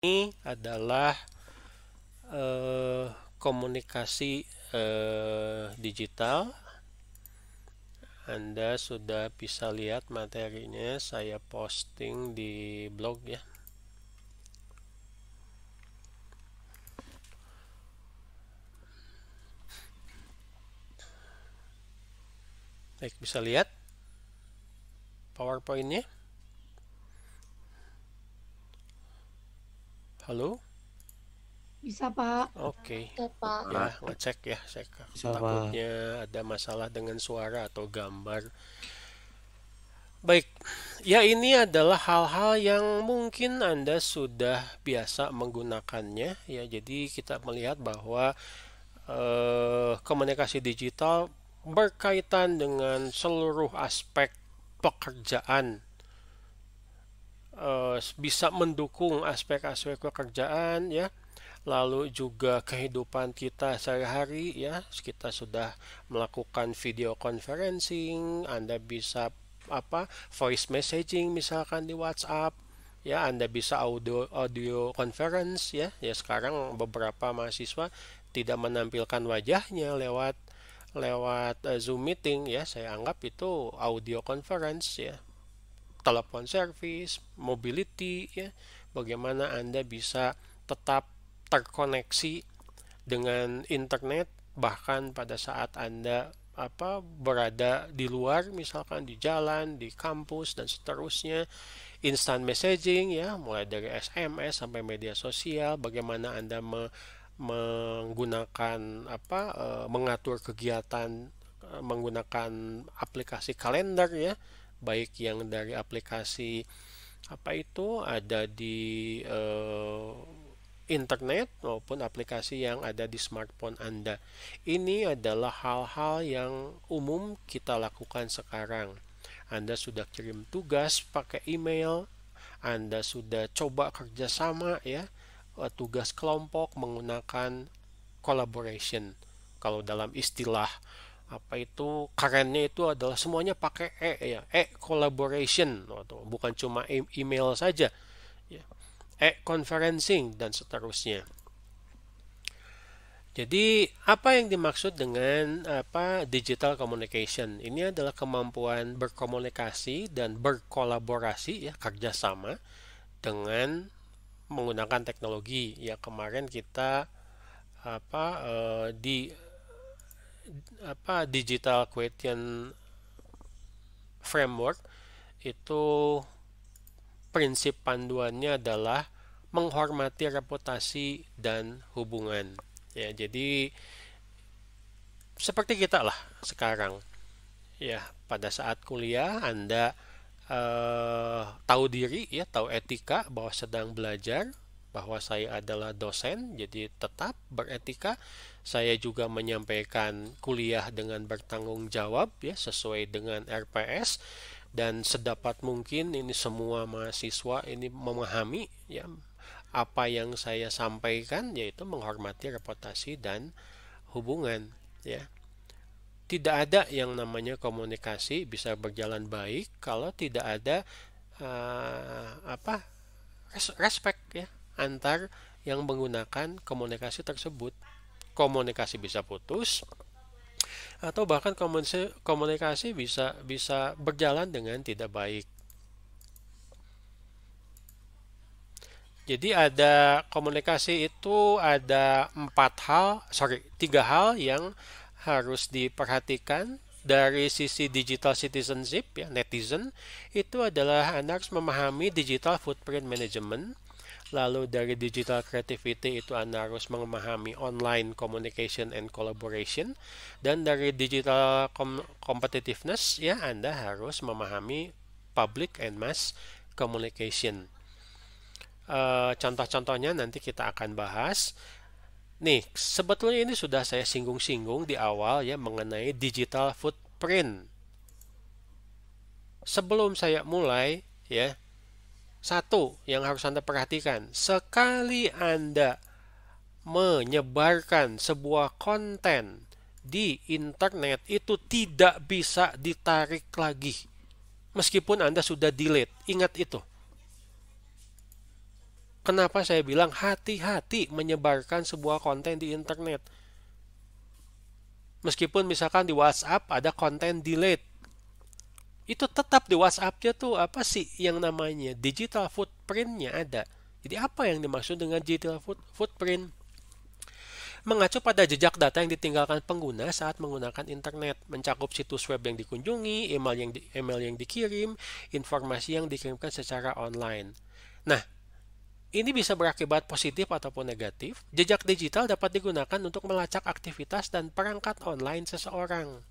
Ini adalah komunikasi digital. Anda sudah bisa lihat materinya, saya posting di blog ya. Baik, bisa lihat PowerPoint-nya. Halo? Bisa, Pak. Oke. Oke, Pak. Ya, ngecek ya. Saya Bisa, Pak. takutnya ada masalah dengan suara atau gambar. Baik, ya ini adalah hal-hal yang mungkin Anda sudah biasa menggunakannya ya. Jadi kita melihat bahwa komunikasi digital berkaitan dengan seluruh aspek pekerjaan, bisa mendukung aspek-aspek pekerjaan ya, lalu juga kehidupan kita sehari-hari ya. Kita sudah melakukan video conferencing, Anda bisa voice messaging misalkan di WhatsApp ya, Anda bisa audio conference ya. Ya sekarang beberapa mahasiswa tidak menampilkan wajahnya lewat lewat Zoom meeting ya. Saya anggap itu audio conference ya. Telepon service, mobility ya. Bagaimana Anda bisa tetap terkoneksi dengan internet bahkan pada saat Anda berada di luar, misalkan di jalan, di kampus dan seterusnya. Instant messaging ya, mulai dari SMS sampai media sosial, bagaimana Anda menggunakan mengatur kegiatan menggunakan aplikasi kalender ya, baik yang dari aplikasi ada di internet maupun aplikasi yang ada di smartphone Anda. Ini adalah hal-hal yang umum kita lakukan sekarang. Anda sudah kirim tugas pakai email, Anda sudah coba kerjasama ya, tugas kelompok menggunakan collaboration. Kalau dalam istilah kerennya itu adalah semuanya pakai ya, collaboration, bukan cuma email saja ya, conferencing dan seterusnya. Jadi apa yang dimaksud dengan digital communication? Ini adalah kemampuan berkomunikasi dan berkolaborasi ya, kerjasama dengan menggunakan teknologi. Ya kemarin kita di digital question framework itu prinsip panduannya adalah menghormati reputasi dan hubungan. Ya, jadi seperti kita lah sekarang. Ya, pada saat kuliah Anda tahu diri ya, tahu etika bahwa sedang belajar, bahwa saya adalah dosen, jadi tetap beretika. Saya juga menyampaikan kuliah dengan bertanggung jawab ya, sesuai dengan RPS, dan sedapat mungkin ini semua mahasiswa ini memahami ya apa yang saya sampaikan, yaitu menghormati reputasi dan hubungan ya. Tidak ada yang namanya komunikasi bisa berjalan baik kalau tidak ada respect ya antar yang menggunakan komunikasi tersebut. Komunikasi bisa putus atau bahkan komunikasi bisa bisa berjalan dengan tidak baik. Jadi ada komunikasi itu ada tiga hal yang harus diperhatikan dari sisi digital citizenship ya, netizen. Itu adalah Anda harus memahami digital footprint management. Lalu dari digital creativity itu Anda harus memahami online communication and collaboration. Dan dari digital competitiveness ya, Anda harus memahami public and mass communication. Contoh-contohnya nanti kita akan bahas. Nih, sebetulnya ini sudah saya singgung-singgung di awal ya mengenai digital footprint. Sebelum saya mulai ya, satu yang harus Anda perhatikan, sekali Anda menyebarkan sebuah konten di internet itu tidak bisa ditarik lagi. Meskipun Anda sudah delete, ingat itu. Kenapa saya bilang hati-hati menyebarkan sebuah konten di internet? Meskipun misalkan di WhatsApp ada konten delete, itu tetap di WhatsApp-nya tuh apa sih yang namanya digital footprint-nya ada. Jadi apa yang dimaksud dengan digital footprint? Mengacu pada jejak data yang ditinggalkan pengguna saat menggunakan internet, mencakup situs web yang dikunjungi, email yang dikirim, informasi yang dikirimkan secara online. Nah, ini bisa berakibat positif ataupun negatif. Jejak digital dapat digunakan untuk melacak aktivitas dan perangkat online seseorang.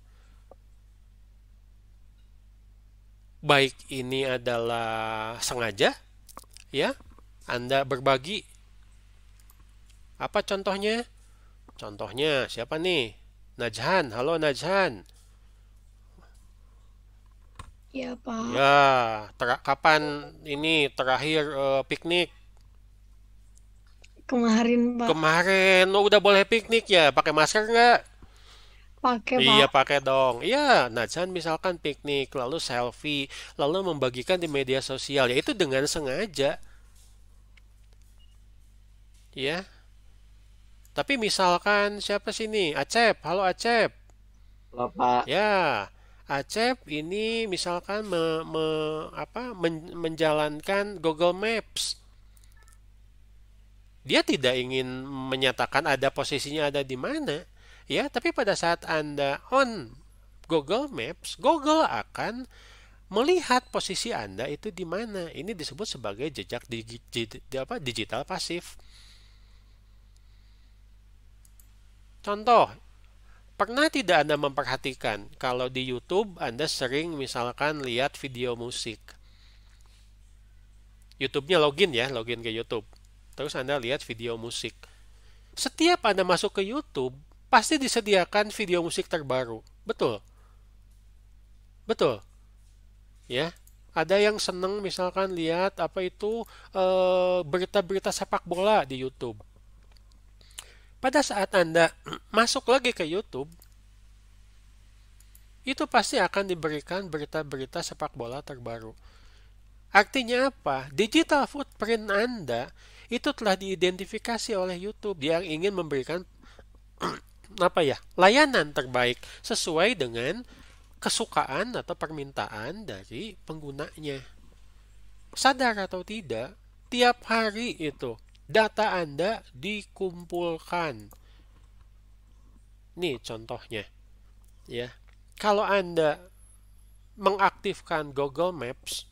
Baik ini adalah sengaja, ya, Anda berbagi. Apa contohnya? Contohnya siapa nih? Najhan, halo Najhan. Iya, Pak. Ya, kapan ini terakhir piknik? Kemarin, Pak. Kemarin, lo udah boleh piknik ya? Pakai masker nggak? Pakai, Iya Pak. pakai dong. Iya, Najhan misalkan piknik, lalu selfie, lalu membagikan di media sosial, ya itu dengan sengaja, ya. Tapi misalkan siapa sih nih? Acep, halo Acep. Halo Pak, Ya, Acep ini misalkan menjalankan Google Maps. Dia tidak ingin menyatakan ada posisinya ada di mana. Ya, tapi pada saat Anda on Google Maps, Google akan melihat posisi Anda itu di mana. Ini disebut sebagai jejak digital pasif. Contoh, pernah tidak Anda memperhatikan kalau di YouTube Anda sering misalkan lihat video musik. YouTube-nya login ya, login ke YouTube. Terus Anda lihat video musik. Setiap Anda masuk ke YouTube, pasti disediakan video musik terbaru. Betul? Betul. Ya. Ada yang seneng misalkan lihat apa itu berita-berita sepak bola di YouTube. Pada saat Anda masuk lagi ke YouTube, itu pasti akan diberikan berita-berita sepak bola terbaru. Artinya apa? Digital footprint Anda itu telah diidentifikasi oleh YouTube. Dia ingin memberikan apa ya? Layanan terbaik sesuai dengan kesukaan atau permintaan dari penggunanya. Sadar atau tidak, tiap hari itu data Anda dikumpulkan. Nih contohnya, ya. Kalau Anda mengaktifkan Google Maps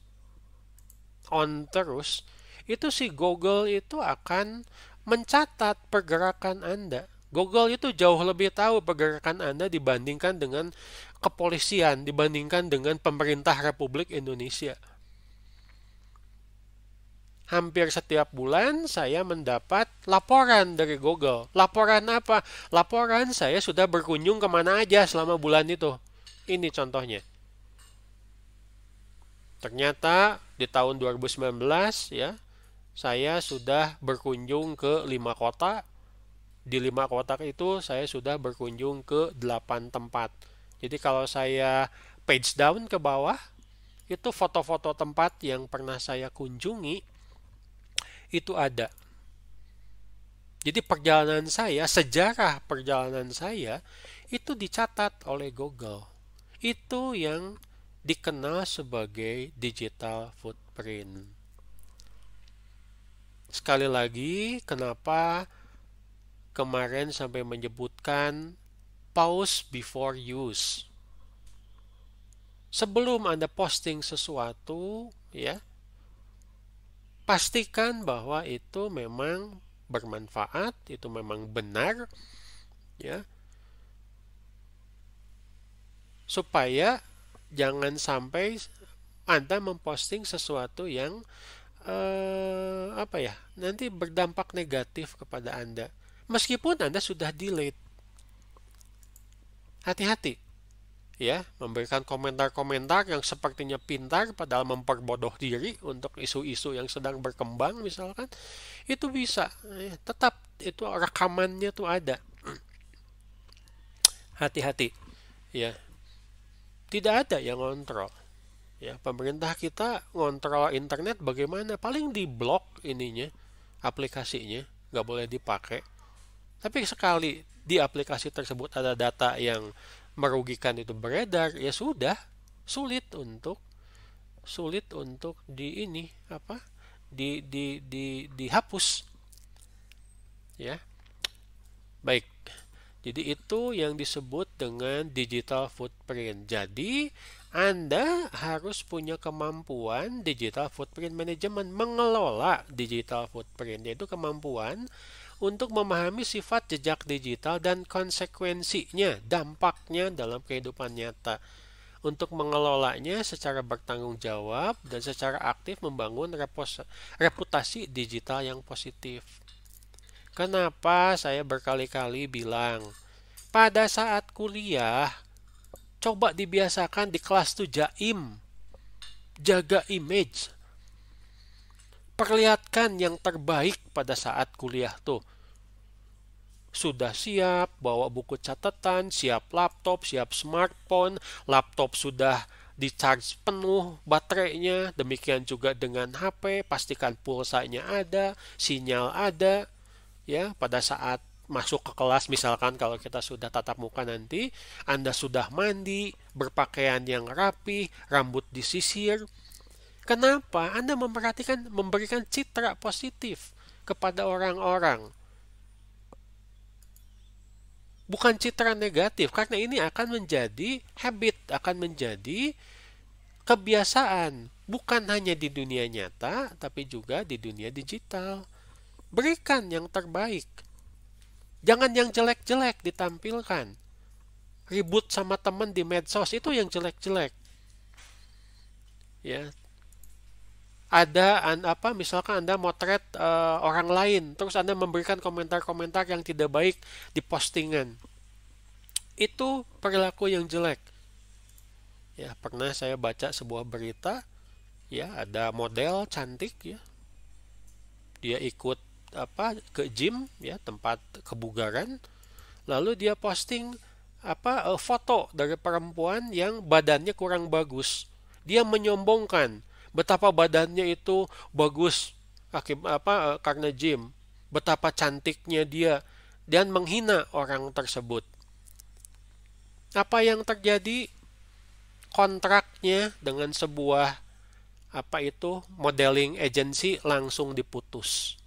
on terus, itu si Google itu akan mencatat pergerakan Anda. Google itu jauh lebih tahu pergerakan Anda dibandingkan dengan kepolisian, dibandingkan dengan pemerintah Republik Indonesia. Hampir setiap bulan saya mendapat laporan dari Google. Laporan apa? Laporan saya sudah berkunjung kemana aja selama bulan itu. Ini contohnya. Ternyata di tahun 2019 ya, saya sudah berkunjung ke 5 kota. Di 5 kota itu saya sudah berkunjung ke 8 tempat. Jadi kalau saya page down ke bawah, itu foto-foto tempat yang pernah saya kunjungi itu ada. Jadi perjalanan saya, sejarah perjalanan saya itu dicatat oleh Google. Itu yang dikenal sebagai digital footprint. Sekali lagi, kenapa kemarin sampai menyebutkan pause before use. Sebelum Anda posting sesuatu, ya, pastikan bahwa itu memang bermanfaat, itu memang benar, ya, supaya jangan sampai Anda memposting sesuatu yang apa ya, nanti berdampak negatif kepada Anda. Meskipun Anda sudah delete, hati-hati. Ya, memberikan komentar-komentar yang sepertinya pintar padahal memperbodoh diri untuk isu-isu yang sedang berkembang misalkan, itu bisa tetap itu rekamannya tuh ada. Hati-hati ya, tidak ada yang ngontrol ya. Pemerintah kita ngontrol internet bagaimana? Paling di blok ininya, aplikasinya, nggak boleh dipakai. Tapi sekali di aplikasi tersebut ada data yang merugikan itu beredar, ya sudah, sulit untuk di ini apa? Dihapus, ya. Baik. Jadi itu yang disebut dengan digital footprint. Jadi Anda harus punya kemampuan digital footprint management, mengelola digital footprint, yaitu kemampuan untuk memahami sifat jejak digital dan konsekuensinya, dampaknya dalam kehidupan nyata. Untuk mengelolanya secara bertanggung jawab dan secara aktif membangun reputasi digital yang positif. Kenapa saya berkali-kali bilang, pada saat kuliah, coba dibiasakan di kelas tuh jaim, jaga image. Perlihatkan yang terbaik pada saat kuliah tuh. Sudah siap, bawa buku catatan, siap laptop, siap smartphone, laptop sudah di-charge penuh baterainya, demikian juga dengan HP, pastikan pulsanya ada, sinyal ada. Ya, pada saat masuk ke kelas, misalkan kalau kita sudah tatap muka nanti, Anda sudah mandi, berpakaian yang rapi, rambut disisir. Kenapa? Anda memberikan citra positif kepada orang-orang. Bukan citra negatif, karena ini akan menjadi habit, akan menjadi kebiasaan. Bukan hanya di dunia nyata, tapi juga di dunia digital. Berikan yang terbaik. Jangan yang jelek-jelek ditampilkan. Ribut sama teman di medsos itu yang jelek-jelek. Ya. Misalkan Anda motret orang lain, terus Anda memberikan komentar-komentar yang tidak baik di postingan. Itu perilaku yang jelek. Ya, pernah saya baca sebuah berita, ya, ada model cantik, ya. Dia ikut ke gym, ya, tempat kebugaran, lalu dia posting foto dari perempuan yang badannya kurang bagus. Dia menyombongkan betapa badannya itu bagus karena gym, betapa cantiknya dia, dan menghina orang tersebut. Apa yang terjadi? Kontraknya dengan sebuah modeling agency langsung diputus.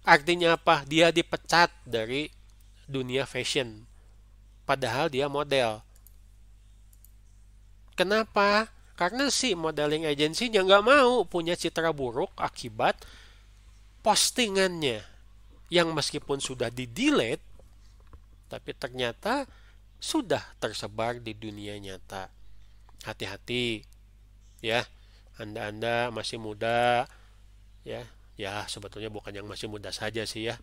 Artinya apa? Dia dipecat dari dunia fashion. Padahal dia model. Kenapa? Karena si modeling agency-nya nggak mau punya citra buruk akibat postingannya. Yang meskipun sudah di-delete, tapi ternyata sudah tersebar di dunia nyata. Hati-hati. Ya, Anda masih muda, ya. Ya, sebetulnya bukan yang masih muda saja sih, ya.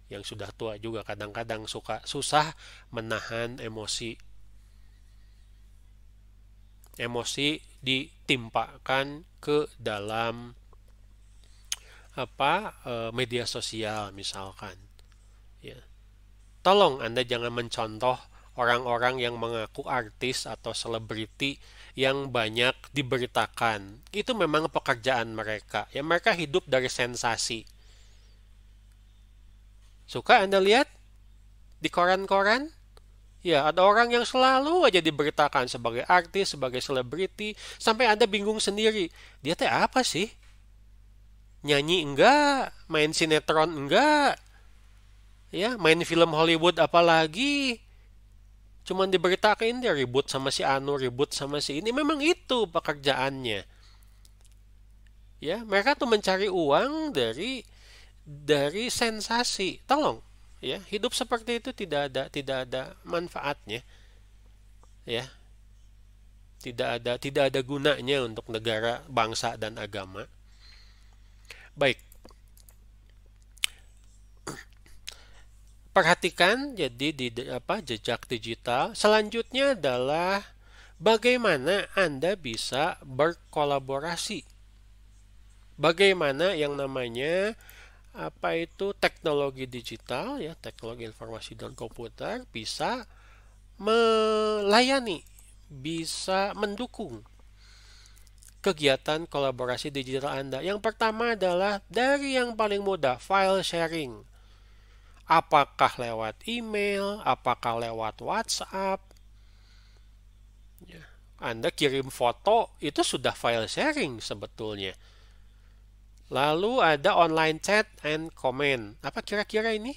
Yang sudah tua juga kadang-kadang susah menahan emosi. Emosi ditimpakan ke dalam media sosial misalkan. Ya. Tolong Anda jangan mencontoh orang-orang yang mengaku artis atau selebriti yang banyak diberitakan. Itu memang pekerjaan mereka. Ya, mereka hidup dari sensasi. Suka Anda lihat di koran-koran? Ya, ada orang yang selalu aja diberitakan sebagai artis, sebagai selebriti, sampai Anda bingung sendiri. Dia teh apa sih? Nyanyi enggak? Main sinetron enggak? Ya, main film Hollywood apalagi? Cuman diberitakan dia ribut sama si Anu, ribut sama si ini. Memang itu pekerjaannya. Ya, mereka tuh mencari uang dari sensasi. Tolong, ya, hidup seperti itu tidak ada manfaatnya. Ya. Tidak ada gunanya untuk negara, bangsa dan agama. Baik. Perhatikan jadi jejak digital. Selanjutnya adalah bagaimana Anda bisa berkolaborasi. Bagaimana yang namanya teknologi digital, ya, teknologi informasi dan komputer bisa melayani, bisa mendukung kegiatan kolaborasi digital Anda. Yang pertama adalah dari yang paling mudah, file sharing. Apakah lewat email, apakah lewat WhatsApp. Anda kirim foto, itu sudah file sharing sebetulnya. Lalu ada online chat and comment. Apa kira-kira ini?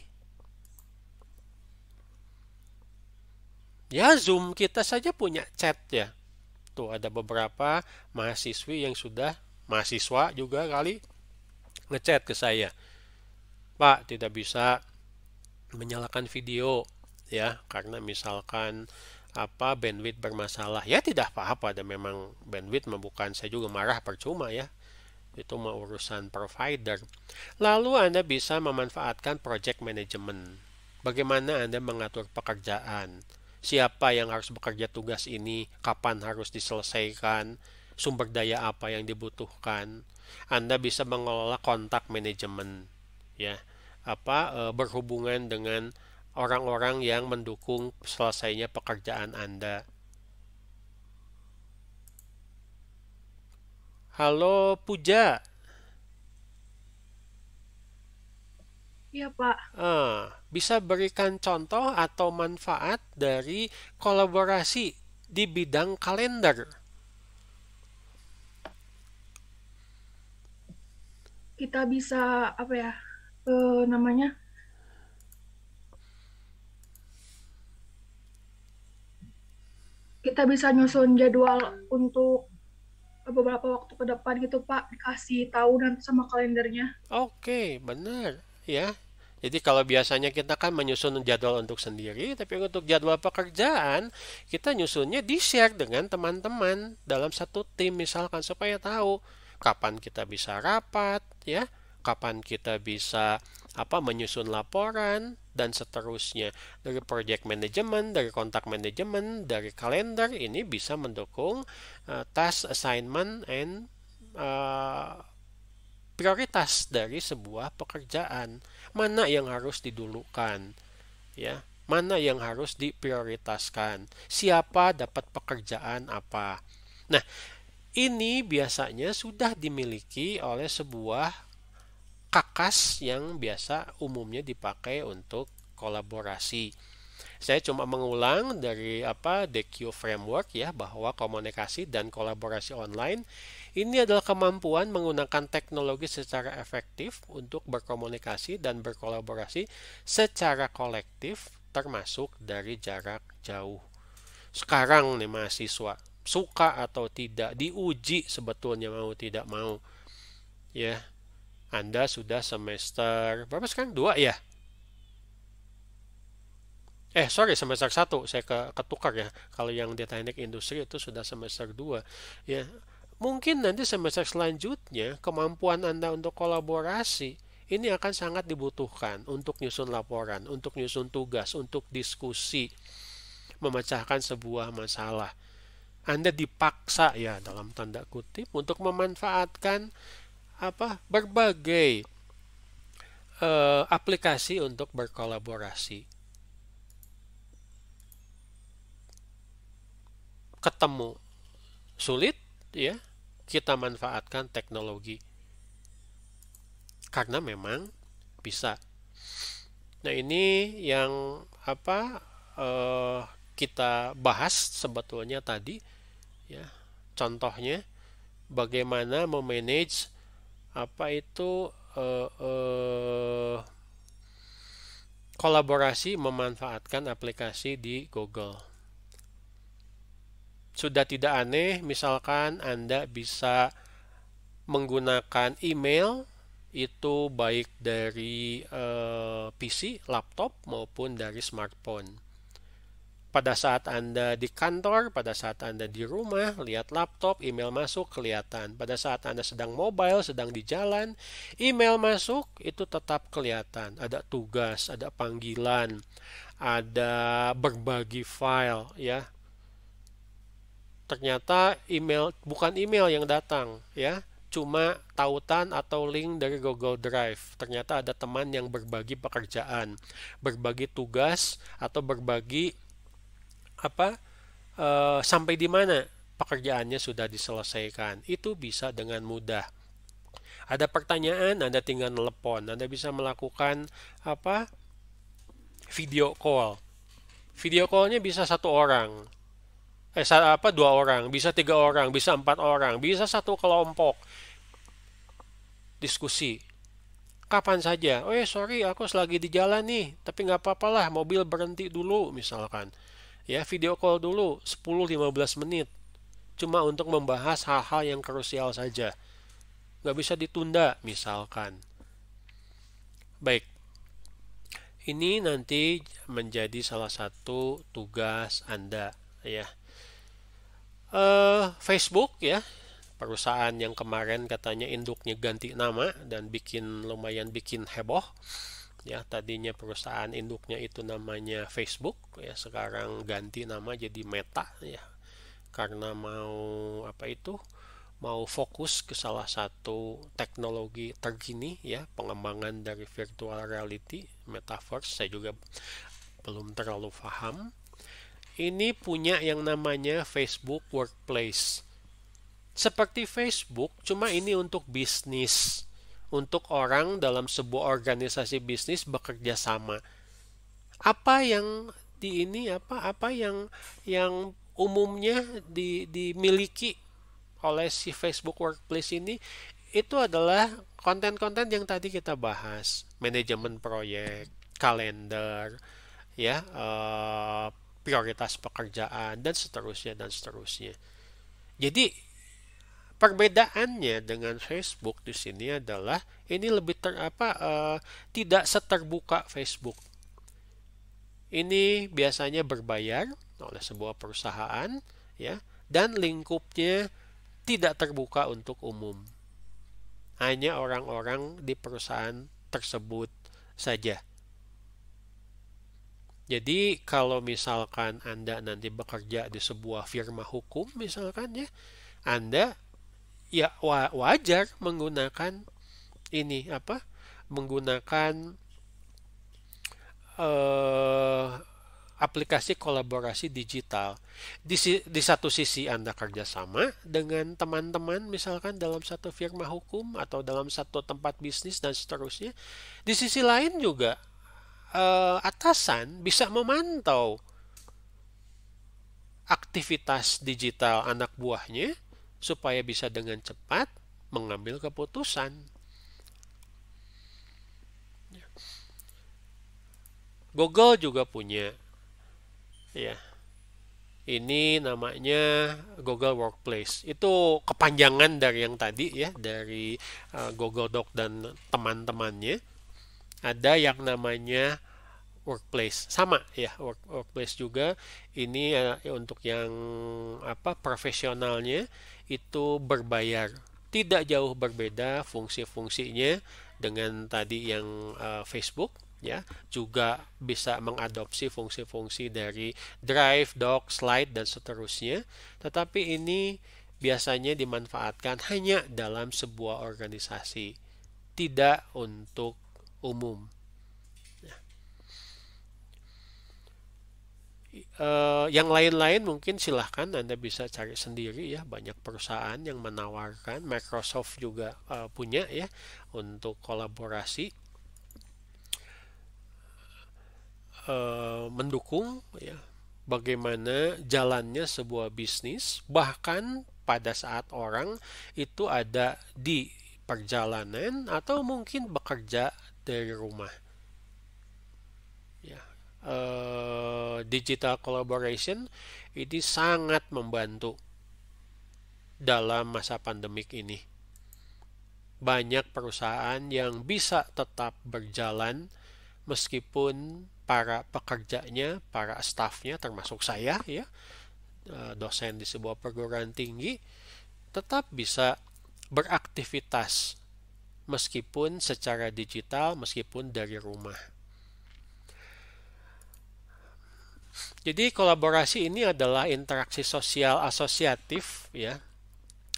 Ya, Zoom kita saja punya chat ya. Tuh ada beberapa mahasiswa juga kali ngechat ke saya. Pak, tidak bisa menyalakan video ya karena misalkan bandwidth bermasalah. Ya tidak apa-apa, dan memang bandwidth bukan saya juga marah, percuma ya. Itu mau urusan provider. Lalu Anda bisa memanfaatkan project management. Bagaimana Anda mengatur pekerjaan? Siapa yang harus bekerja tugas ini? Kapan harus diselesaikan? Sumber daya apa yang dibutuhkan? Anda bisa mengelola kontak manajemen, ya, berhubungan dengan orang-orang yang mendukung selesainya pekerjaan Anda. Halo Puja. Iya, Pak. Bisa berikan contoh atau manfaat dari kolaborasi di bidang kalender? Kita bisa namanya? Kita bisa nyusun jadwal untuk beberapa waktu ke depan gitu, Pak. Dikasih tahu nanti sama kalendernya. Oke, benar ya. Jadi kalau biasanya kita kan menyusun jadwal untuk sendiri, tapi untuk jadwal pekerjaan kita nyusunnya di-share dengan teman-teman dalam satu tim misalkan, supaya tahu kapan kita bisa rapat ya, kapan kita bisa menyusun laporan dan seterusnya. Dari project management, dari kontak manajemen, dari kalender, ini bisa mendukung task assignment and prioritas dari sebuah pekerjaan. Mana yang harus didulukan, ya, mana yang harus diprioritaskan, siapa dapat pekerjaan apa. Nah, ini biasanya sudah dimiliki oleh sebuah kakas yang biasa umumnya dipakai untuk kolaborasi. Saya cuma mengulang dari DQ Framework ya, bahwa komunikasi dan kolaborasi online ini adalah kemampuan menggunakan teknologi secara efektif untuk berkomunikasi dan berkolaborasi secara kolektif, termasuk dari jarak jauh. Sekarang nih mahasiswa, suka atau tidak, diuji sebetulnya mau tidak mau. Ya, Anda sudah semester berapa sekarang? 2 ya? Semester 1, saya ketukar ya. Kalau yang di teknik industri itu sudah semester 2. Ya, mungkin nanti semester selanjutnya kemampuan Anda untuk kolaborasi ini akan sangat dibutuhkan untuk nyusun laporan, untuk nyusun tugas, untuk diskusi, memecahkan sebuah masalah. Anda dipaksa ya dalam tanda kutip untuk memanfaatkan berbagai aplikasi untuk berkolaborasi. Ketemu sulit ya, kita manfaatkan teknologi karena memang bisa. Nah, ini yang kita bahas sebetulnya tadi ya, contohnya bagaimana memanage kolaborasi memanfaatkan aplikasi di Google. Sudah tidak aneh misalkan Anda bisa menggunakan email itu baik dari PC, laptop maupun dari smartphone. Pada saat Anda di kantor, pada saat Anda di rumah, lihat laptop, email masuk, kelihatan. Pada saat Anda sedang mobile, sedang di jalan, email masuk, itu tetap kelihatan. Ada tugas, ada panggilan, ada berbagi file, ya. Ternyata bukan email yang datang, ya, cuma tautan atau link dari Google Drive. Ternyata ada teman yang berbagi pekerjaan, berbagi tugas, atau berbagi sampai di mana pekerjaannya sudah diselesaikan. Itu bisa dengan mudah. Ada pertanyaan, Anda tinggal telepon. Anda bisa melakukan video call. Video callnya bisa 1 orang, dua orang, bisa 3 orang, bisa 4 orang, bisa satu kelompok diskusi. Kapan saja. Sorry, aku lagi di jalan nih, tapi nggak apa-apa lah, mobil berhenti dulu misalkan. Ya, video call dulu 10-15 menit. Cuma untuk membahas hal-hal yang krusial saja. Nggak bisa ditunda misalkan. Baik. Ini nanti menjadi salah satu tugas Anda ya. Facebook ya, perusahaan yang kemarin katanya induknya ganti nama dan lumayan bikin heboh. Ya, tadinya perusahaan induknya itu namanya Facebook ya, sekarang ganti nama jadi Meta ya. Karena mau fokus ke salah satu teknologi terkini ya, pengembangan dari virtual reality, metaverse. Saya juga belum terlalu paham. Ini punya yang namanya Facebook Workplace. Seperti Facebook, cuma ini untuk bisnis. Untuk orang dalam sebuah organisasi bisnis bekerja sama. Apa yang yang umumnya dimiliki oleh si Facebook Workplace ini, itu adalah konten-konten yang tadi kita bahas, manajemen proyek, kalender, ya, prioritas pekerjaan dan seterusnya. Jadi perbedaannya dengan Facebook di sini adalah ini lebih tidak seterbuka Facebook. Ini biasanya berbayar oleh sebuah perusahaan ya, dan lingkupnya tidak terbuka untuk umum. Hanya orang-orang di perusahaan tersebut saja. Jadi kalau misalkan Anda nanti bekerja di sebuah firma hukum misalkan ya, Anda ya wajar menggunakan aplikasi kolaborasi digital. Di satu sisi Anda kerjasama dengan teman-teman misalkan dalam satu firma hukum atau dalam satu tempat bisnis dan seterusnya. Di sisi lain juga atasan bisa memantau aktivitas digital anak buahnya supaya bisa dengan cepat mengambil keputusan. Google juga punya ya. Ini namanya Google Workplace. Itu kepanjangan dari yang tadi ya, dari Google Doc dan teman-temannya. Ada yang namanya Workplace. Sama ya, Workplace juga. Ini untuk yang profesionalnya itu berbayar. Tidak jauh berbeda fungsi-fungsinya dengan tadi yang Facebook. Ya, juga bisa mengadopsi fungsi-fungsi dari Drive, Doc, Slide dan seterusnya. Tetapi ini biasanya dimanfaatkan hanya dalam sebuah organisasi, tidak untuk umum. Yang lain-lain mungkin silahkan Anda bisa cari sendiri ya, banyak perusahaan yang menawarkan. Microsoft juga punya ya untuk kolaborasi. Mendukung ya bagaimana jalannya sebuah bisnis, bahkan pada saat orang itu ada di perjalanan atau mungkin bekerja dari rumah ya. Digital collaboration ini sangat membantu dalam masa pandemik ini. Banyak perusahaan yang bisa tetap berjalan meskipun para pekerjanya, para stafnya termasuk saya ya, dosen di sebuah perguruan tinggi, tetap bisa beraktivitas meskipun secara digital, meskipun dari rumah. Jadi kolaborasi ini adalah interaksi sosial asosiatif ya,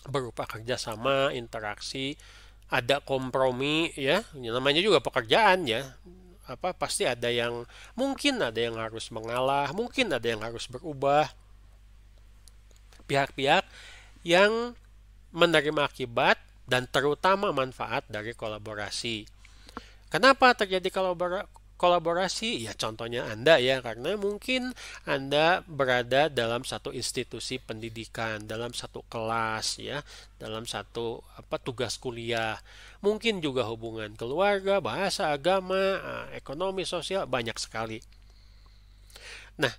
berupa kerjasama, interaksi, ada kompromi ya, namanya juga pekerjaan ya. Pasti ada yang mungkin ada yang harus mengalah, mungkin ada yang harus berubah. pihak-pihak yang menerima akibat dan terutama manfaat dari kolaborasi. Kenapa terjadi kolaborasi? Ya contohnya Anda ya, karena mungkin Anda berada dalam satu institusi pendidikan, dalam satu kelas ya, dalam satu tugas kuliah. Mungkin juga hubungan keluarga, bahasa, agama, ekonomi, sosial, banyak sekali. Nah,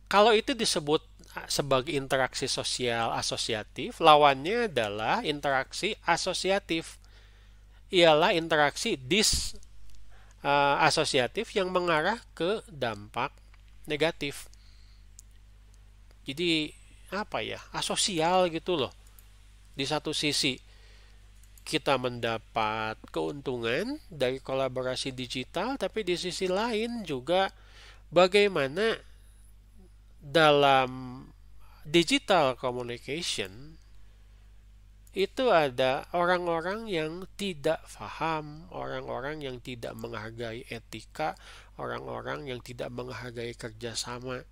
kalau itu disebut sebagai interaksi sosial asosiatif, lawannya adalah interaksi asosiatif. Ialah interaksi asosiatif yang mengarah ke dampak negatif. Jadi asosial gitu loh. Di satu sisi kita mendapat keuntungan dari kolaborasi digital, tapi di sisi lain juga bagaimana dalam digital communication itu ada orang-orang yang tidak paham, orang-orang yang tidak menghargai etika, orang-orang yang tidak menghargai kerjasama.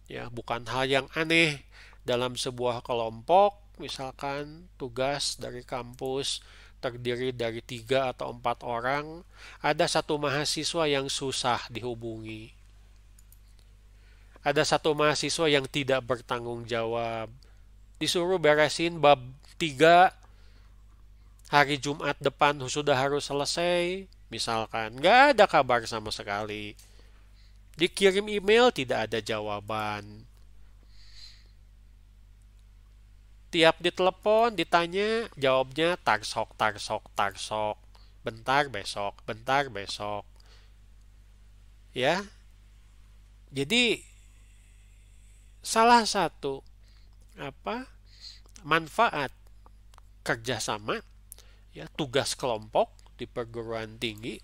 Ya, bukan hal yang aneh dalam sebuah kelompok, misalkan tugas dari kampus terdiri dari 3 atau 4 orang, ada satu mahasiswa yang susah dihubungi. Ada satu mahasiswa yang tidak bertanggung jawab. Disuruh beresin bab 3 hari Jumat depan sudah harus selesai, misalkan nggak ada kabar sama sekali. Dikirim email tidak ada jawaban. Tiap ditelepon ditanya jawabnya tarsok. Bentar besok. Ya. Jadi salah satu manfaat kerjasama ya, tugas kelompok di perguruan tinggi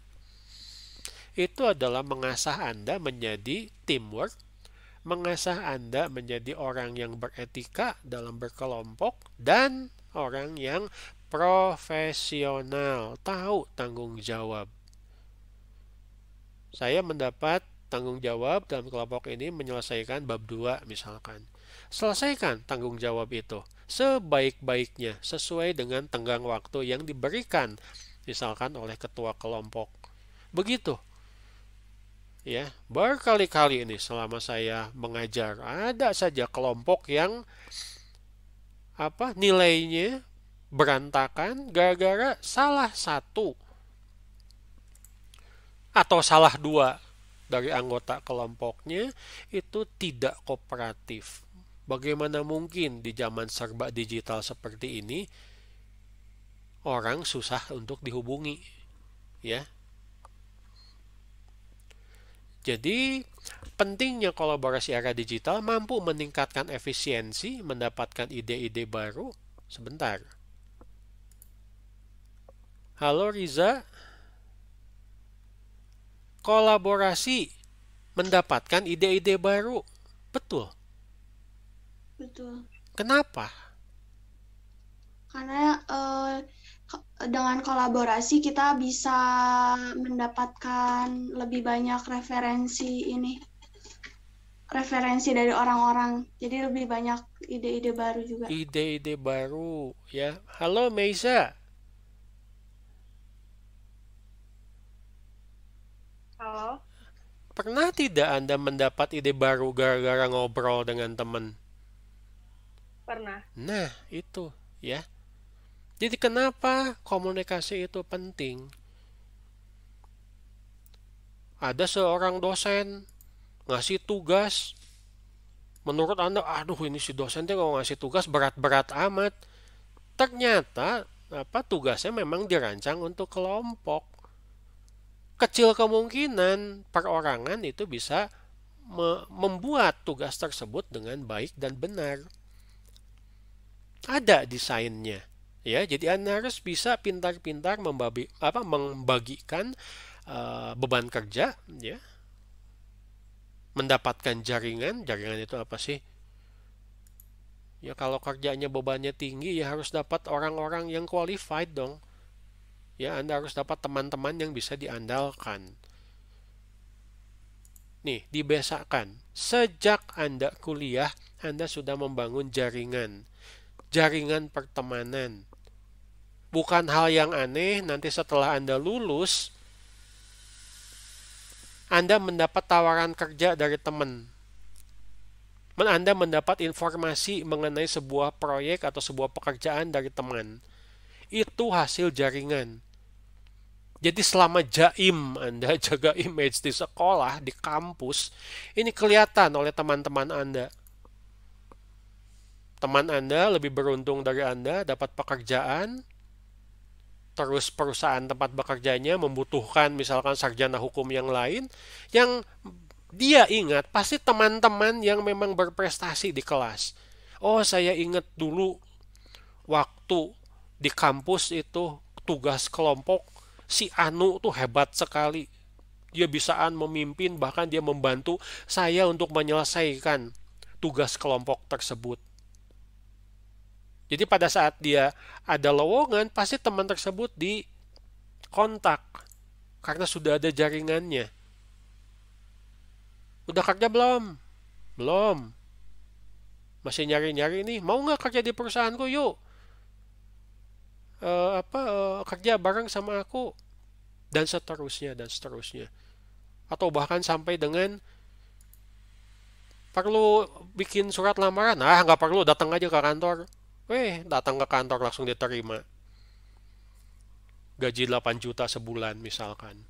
itu adalah mengasah Anda menjadi teamwork, mengasah Anda menjadi orang yang beretika dalam berkelompok dan orang yang profesional, tahu tanggung jawab. Saya mendapat tanggung jawab dalam kelompok ini menyelesaikan bab 2 misalkan. Selesaikan tanggung jawab itu sebaik-baiknya sesuai dengan tenggang waktu yang diberikan misalkan oleh ketua kelompok. Begitu. Ya, berkali-kali ini selama saya mengajar ada saja kelompok yang nilainya berantakan gara-gara salah satu atau salah 2 dari anggota kelompoknya itu tidak kooperatif. Bagaimana mungkin di zaman serba digital seperti ini orang susah untuk dihubungi, ya. Jadi, pentingnya kolaborasi era digital mampu meningkatkan efisiensi, mendapatkan ide-ide baru. Sebentar. Halo Riza. Kolaborasi mendapatkan ide-ide baru. Betul. Betul. Kenapa? Karena dengan kolaborasi kita bisa mendapatkan lebih banyak referensi dari orang-orang. Jadi lebih banyak ide-ide baru juga. Ide-ide baru, ya. Halo Meisa. Halo. Pernah tidak Anda mendapat ide baru gara-gara ngobrol dengan teman? Pernah. Nah, itu, ya. Jadi kenapa komunikasi itu penting? Ada seorang dosen ngasih tugas. Menurut Anda, aduh ini si dosen kalau ngasih tugas berat-berat amat. Ternyata tugasnya memang dirancang untuk kelompok. Kecil kemungkinan perorangan itu bisa membuat tugas tersebut dengan baik dan benar. Ada desainnya. Ya, jadi Anda harus bisa pintar-pintar membagikan beban kerja, ya. Mendapatkan jaringan itu apa sih? Ya kalau kerjanya bebannya tinggi ya harus dapat orang-orang yang qualified dong. Ya, Anda harus dapat teman-teman yang bisa diandalkan. nih, dibiasakan. Sejak Anda kuliah, Anda sudah membangun jaringan. Jaringan pertemanan. Bukan hal yang aneh, nanti setelah Anda lulus, Anda mendapat tawaran kerja dari teman. Anda mendapat informasi mengenai sebuah proyek atau sebuah pekerjaan dari teman. Itu hasil jaringan. Jadi selama jaim Anda jaga image di sekolah, di kampus, ini kelihatan oleh teman-teman Anda. Teman Anda lebih beruntung dari Anda, dapat pekerjaan, terus perusahaan tempat bekerjanya membutuhkan misalkan sarjana hukum yang lain, yang dia ingat pasti teman-teman yang memang berprestasi di kelas. Oh, saya ingat dulu waktu di kampus itu tugas kelompok, si Anu tuh hebat sekali. Dia bisaan memimpin, bahkan dia membantu saya untuk menyelesaikan tugas kelompok tersebut. Jadi pada saat dia ada lowongan, pasti teman tersebut dikontak karena sudah ada jaringannya. Udah kerja belum? Belum. Masih nyari-nyari nih. Mau nggak kerja di perusahaanku? Yuk. Kerja bareng sama aku. Dan seterusnya, dan seterusnya. Atau bahkan sampai dengan perlu bikin surat lamaran. Nggak perlu, datang aja ke kantor. Datang ke kantor langsung diterima. Gaji 8 juta sebulan misalkan.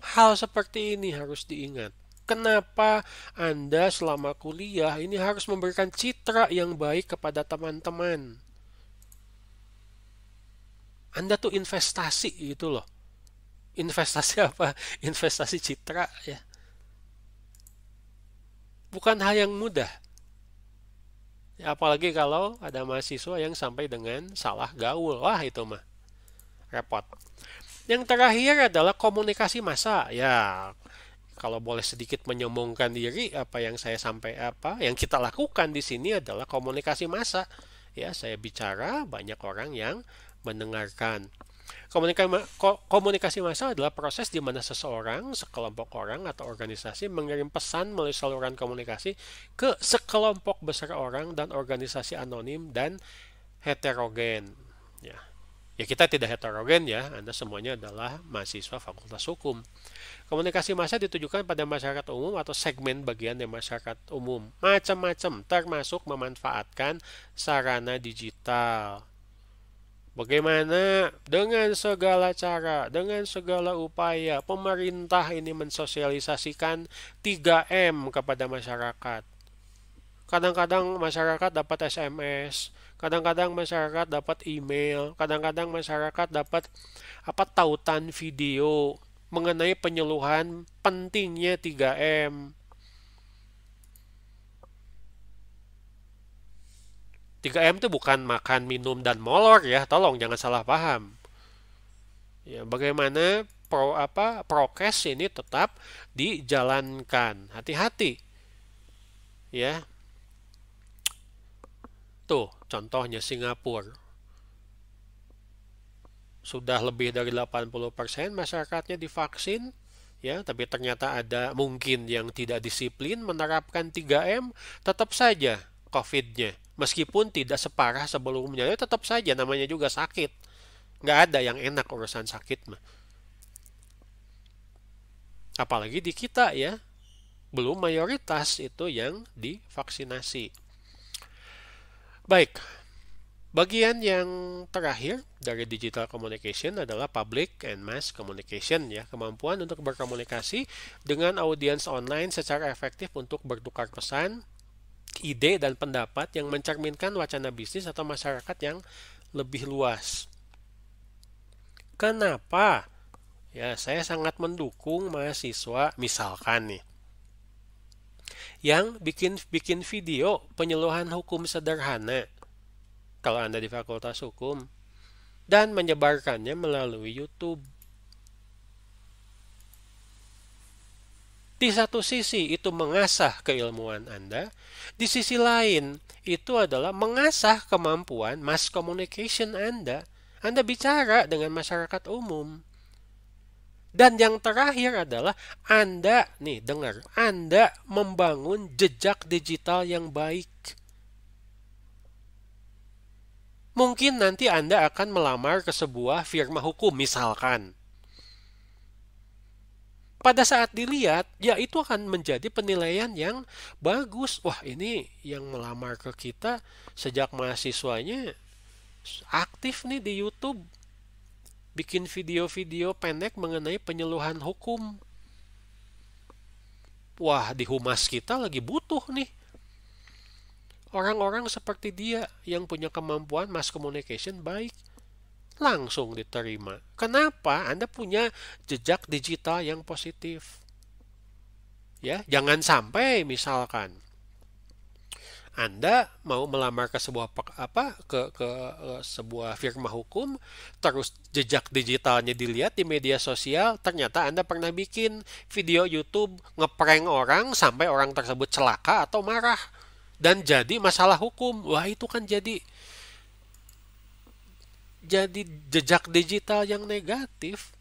Hal seperti ini harus diingat. Kenapa Anda selama kuliah ini harus memberikan citra yang baik kepada teman-teman? Anda tuh investasi gitu loh. Investasi apa? Investasi citra ya. Bukan hal yang mudah. Apalagi kalau ada mahasiswa yang sampai dengan salah gaul. Wah, itu mah repot. Yang terakhir adalah komunikasi massa. Ya, kalau boleh sedikit menyombongkan diri, yang kita lakukan di sini adalah komunikasi massa. Ya, saya bicara, banyak orang yang mendengarkan. Komunikasi massa adalah proses di mana seseorang, sekelompok orang atau organisasi mengirim pesan melalui saluran komunikasi ke sekelompok besar orang dan organisasi anonim dan heterogen. Ya kita tidak heterogen ya, Anda semuanya adalah mahasiswa Fakultas Hukum. Komunikasi massa ditujukan pada masyarakat umum atau segmen bagian dari masyarakat umum. Macam-macam, termasuk memanfaatkan sarana digital. Bagaimana dengan segala cara, dengan segala upaya pemerintah ini mensosialisasikan 3M kepada masyarakat. Kadang-kadang masyarakat dapat SMS, kadang-kadang masyarakat dapat email, kadang-kadang masyarakat dapat tautan video mengenai penyuluhan pentingnya 3M. 3M itu bukan makan, minum, dan molor ya. Tolong jangan salah paham. Ya, bagaimana prokes ini tetap dijalankan. Hati-hati. Ya. Tuh, contohnya Singapura. Sudah lebih dari 80% masyarakatnya divaksin. Ya, tapi ternyata ada mungkin yang tidak disiplin menerapkan 3M, tetap saja COVID-nya. Meskipun tidak separah sebelumnya, ya tetap saja namanya juga sakit. Nggak ada yang enak urusan sakit mah. Apalagi di kita ya, belum mayoritas itu yang divaksinasi. Baik, bagian yang terakhir dari digital communication adalah public and mass communication ya, kemampuan untuk berkomunikasi dengan audiens online secara efektif untuk bertukar pesan, ide dan pendapat yang mencerminkan wacana bisnis atau masyarakat yang lebih luas. Kenapa? Ya, saya sangat mendukung mahasiswa misalkan nih yang bikin video penyuluhan hukum sederhana kalau Anda di Fakultas Hukum dan menyebarkannya melalui YouTube. Di satu sisi itu mengasah keilmuan Anda, di sisi lain itu adalah mengasah kemampuan mass communication Anda. Anda bicara dengan masyarakat umum. Dan yang terakhir adalah Anda, nih dengar, Anda membangun jejak digital yang baik. Mungkin nanti Anda akan melamar ke sebuah firma hukum misalkan. Pada saat dilihat, ya itu akan menjadi penilaian yang bagus. Wah, ini yang melamar ke kita sejak mahasiswanya aktif nih di YouTube. Bikin video-video pendek mengenai penyuluhan hukum. Wah, di humas kita lagi butuh nih orang-orang seperti dia yang punya kemampuan mass communication baik. Langsung diterima. Kenapa? Anda punya jejak digital yang positif. Ya, jangan sampai misalkan Anda mau melamar ke sebuah sebuah firma hukum, terus jejak digitalnya dilihat di media sosial, ternyata Anda pernah bikin video YouTube ngeprank orang sampai orang tersebut celaka atau marah dan jadi masalah hukum. Wah, itu kan jadi jejak digital yang negatif.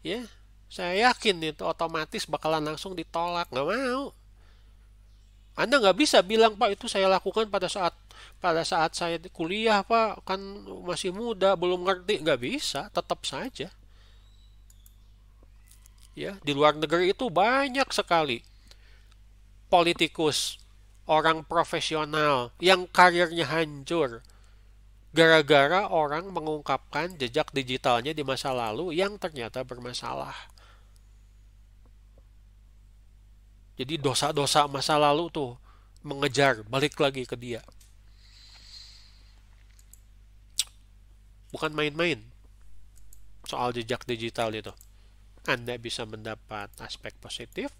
Ya, saya yakin itu otomatis bakalan langsung ditolak, nggak mau. Anda nggak bisa bilang, Pak, itu saya lakukan pada saat saya kuliah, Pak, kan masih muda, belum ngerti. Nggak bisa, tetap saja. Ya, di luar negeri itu banyak sekali politikus, orang profesional yang karirnya hancur gara-gara orang mengungkapkan jejak digitalnya di masa lalu yang ternyata bermasalah. Jadi dosa-dosa masa lalu tuh mengejar balik lagi ke dia. Bukan main-main soal jejak digital itu. Anda bisa mendapat aspek positif,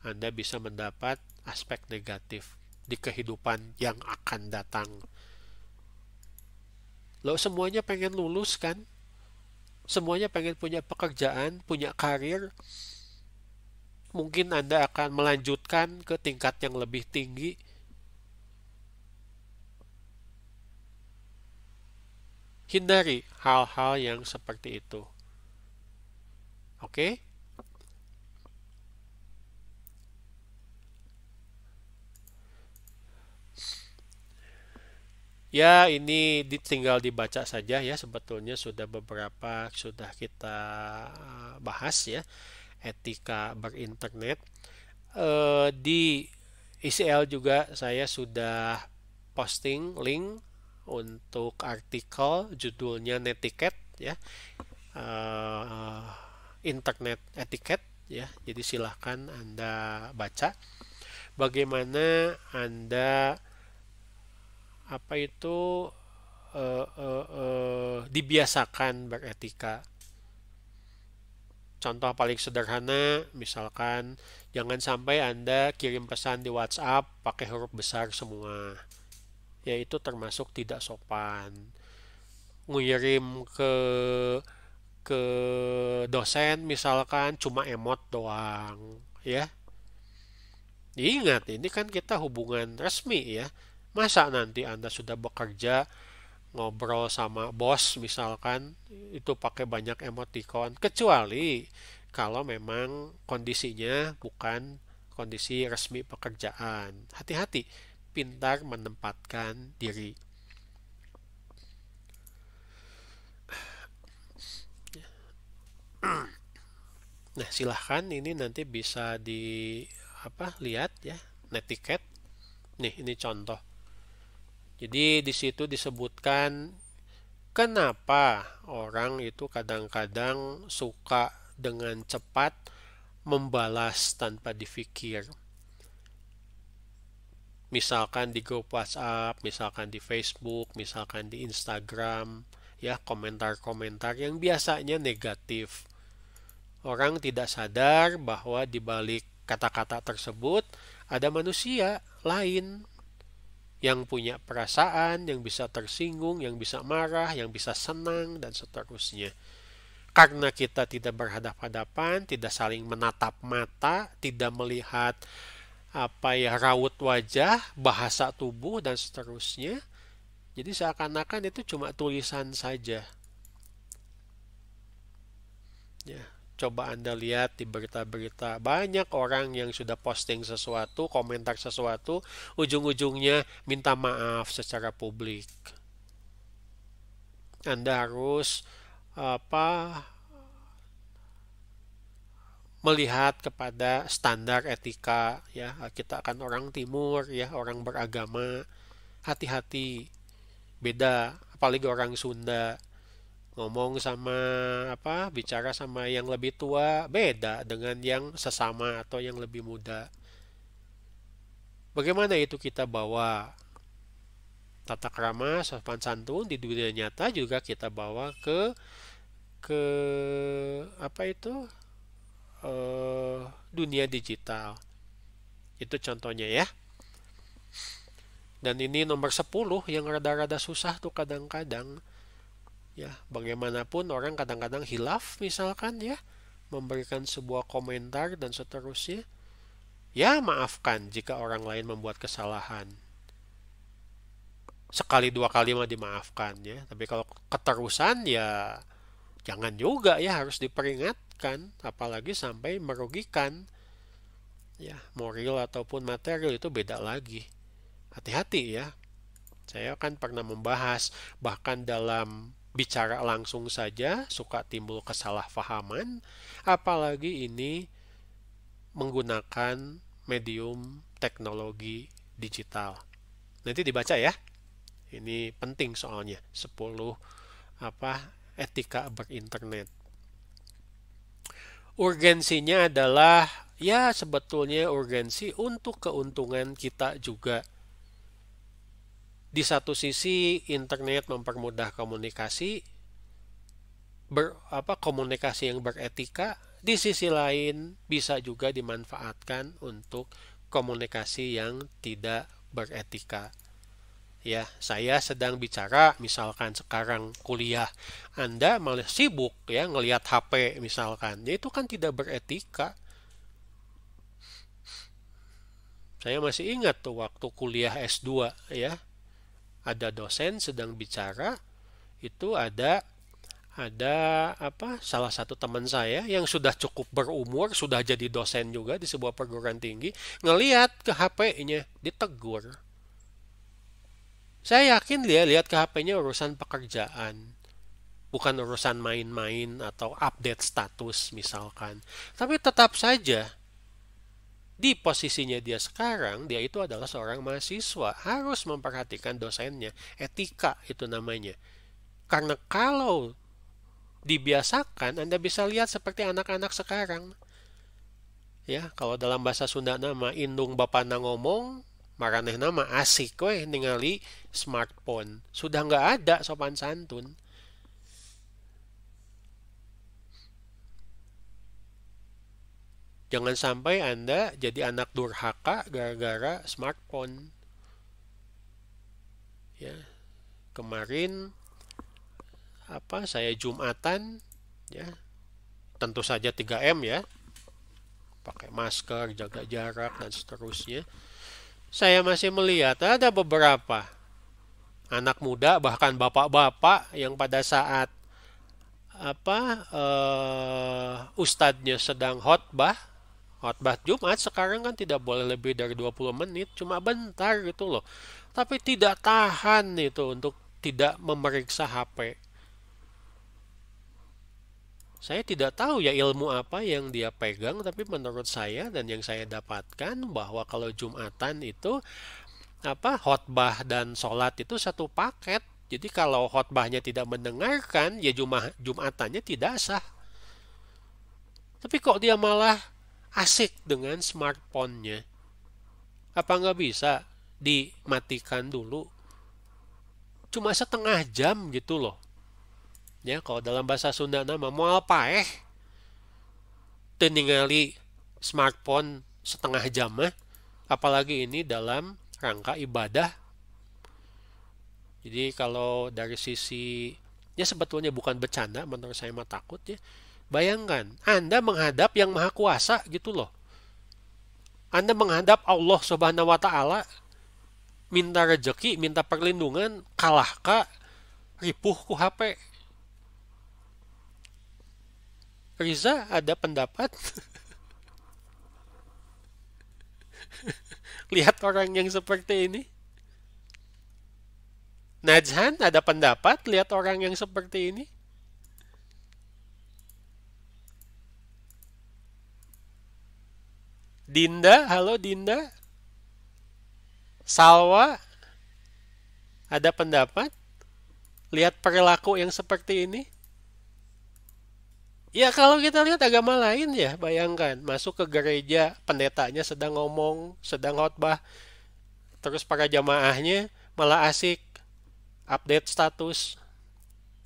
Anda bisa mendapat aspek negatif di kehidupan yang akan datang. Lo semuanya pengen lulus kan? Semuanya pengen punya pekerjaan, punya karir. Mungkin Anda akan melanjutkan ke tingkat yang lebih tinggi. Hindari hal-hal yang seperti itu. Oke? Ya, ini tinggal dibaca saja ya. Sebetulnya sudah kita bahas ya. Etika berinternet. Di ICL juga saya sudah posting link untuk artikel judulnya Netiquette ya, internet etiquette ya. Jadi silahkan Anda baca bagaimana Anda dibiasakan beretika. Contoh paling sederhana, misalkan jangan sampai Anda kirim pesan di WhatsApp pakai huruf besar semua. Ya, itu termasuk tidak sopan. Ngirim ke dosen misalkan cuma emot doang, ya. Ingat, ini kan kita hubungan resmi ya. Masa nanti Anda sudah bekerja ngobrol sama bos misalkan itu pakai banyak emoticon, kecuali kalau memang kondisinya bukan kondisi resmi pekerjaan. Hati-hati, pintar menempatkan diri. Nah, silahkan ini nanti bisa lihat ya, Netiquette. Nih, ini contoh. Jadi di situ disebutkan kenapa orang itu kadang-kadang suka dengan cepat membalas tanpa dipikir. Misalkan di grup WhatsApp, misalkan di Facebook, misalkan di Instagram, ya komentar-komentar yang biasanya negatif. Orang tidak sadar bahwa di balik kata-kata tersebut ada manusia lain yang punya perasaan, yang bisa tersinggung, yang bisa marah, yang bisa senang, dan seterusnya. Karena kita tidak berhadapan-hadapan, tidak saling menatap mata, tidak melihat raut wajah, bahasa tubuh, dan seterusnya. Jadi seakan-akan itu cuma tulisan saja. Ya, Coba Anda lihat di berita-berita, banyak orang yang sudah posting sesuatu, komentar sesuatu, ujung-ujungnya minta maaf secara publik. Anda harus melihat kepada standar etika, ya. Kita kan orang timur, ya, orang beragama. Hati-hati, beda, apalagi orang Sunda. Ngomong sama bicara sama yang lebih tua beda dengan yang sesama atau yang lebih muda. Bagaimana itu kita bawa tata krama, sopan santun di dunia nyata juga kita bawa ke dunia digital. Itu contohnya ya. Dan ini nomor 10 yang rada-rada susah tuh kadang-kadang. Ya, bagaimanapun orang kadang-kadang hilaf misalkan ya, memberikan sebuah komentar dan seterusnya. Ya, maafkan jika orang lain membuat kesalahan. Sekali dua kali mah dimaafkan ya. Tapi kalau keterusan ya jangan juga ya, harus diperingatkan, apalagi sampai merugikan. Ya, moral ataupun material itu beda lagi. Hati-hati ya. Saya kan pernah membahas, bahkan dalam bicara langsung saja suka timbul kesalahpahaman, apalagi ini menggunakan medium teknologi digital. Nanti dibaca ya. Ini penting soalnya, 10 etika berinternet. Urgensinya adalah ya sebetulnya urgensi untuk keuntungan kita juga. Di satu sisi internet mempermudah komunikasi, komunikasi yang beretika. Di sisi lain bisa juga dimanfaatkan untuk komunikasi yang tidak beretika. Ya, saya sedang bicara, misalkan sekarang kuliah, Anda malah sibuk ya ngelihat HP misalkan. Ya, itu kan tidak beretika. Saya masih ingat tuh waktu kuliah S2 ya. Ada dosen sedang bicara, itu ada salah satu teman saya yang sudah cukup berumur, sudah jadi dosen juga di sebuah perguruan tinggi, ngelihat ke HP-nya, ditegur. Saya yakin dia lihat ke HP-nya urusan pekerjaan, bukan urusan main-main atau update status misalkan. Tapi tetap saja, di posisinya dia sekarang, dia itu adalah seorang mahasiswa, harus memperhatikan dosennya. Etika itu namanya. Karena kalau dibiasakan, Anda bisa lihat seperti anak-anak sekarang. Ya, kalau dalam bahasa Sunda nama indung bapana ngomong, maraneh nama asik weh ningali smartphone. Sudah nggak ada sopan santun. Jangan sampai Anda jadi anak durhaka gara-gara smartphone. Ya, kemarin saya Jumatan ya, tentu saja 3M ya, pakai masker, jaga jarak dan seterusnya. Saya masih melihat ada beberapa anak muda, bahkan bapak-bapak yang pada saat ustadznya sedang khotbah Jumat, sekarang kan tidak boleh lebih dari 20 menit, cuma bentar gitu loh. Tapi tidak tahan itu untuk tidak memeriksa HP. Saya tidak tahu ya ilmu apa yang dia pegang, tapi menurut saya dan yang saya dapatkan bahwa kalau Jumatan itu khotbah dan sholat itu satu paket. Jadi kalau khotbahnya tidak mendengarkan, ya Jumatannya tidak sah. Tapi kok dia malah asik dengan smartphone-nya? Apa nggak bisa dimatikan dulu? Cuma setengah jam gitu loh. Ya, kalau dalam bahasa Sunda nama moal paeh teu ningali smartphone setengah jam mah, apalagi ini dalam rangka ibadah. Jadi kalau dari sisi ya sebetulnya bukan bercanda, menurut saya mah takut ya. Bayangkan Anda menghadap yang maha kuasa gitu loh. Anda menghadap Allah Subhanahu wa taala, minta rezeki, minta perlindungan, kalah ka ripuh ku HP. Riza, ada pendapat? Lihat orang yang seperti ini. Najhan, ada pendapat lihat orang yang seperti ini? Dinda, halo Dinda. Salwa, ada pendapat? Lihat perilaku yang seperti ini? Ya kalau kita lihat agama lain ya, bayangkan masuk ke gereja, pendetanya sedang ngomong, sedang khotbah, terus para jamaahnya malah asik update status,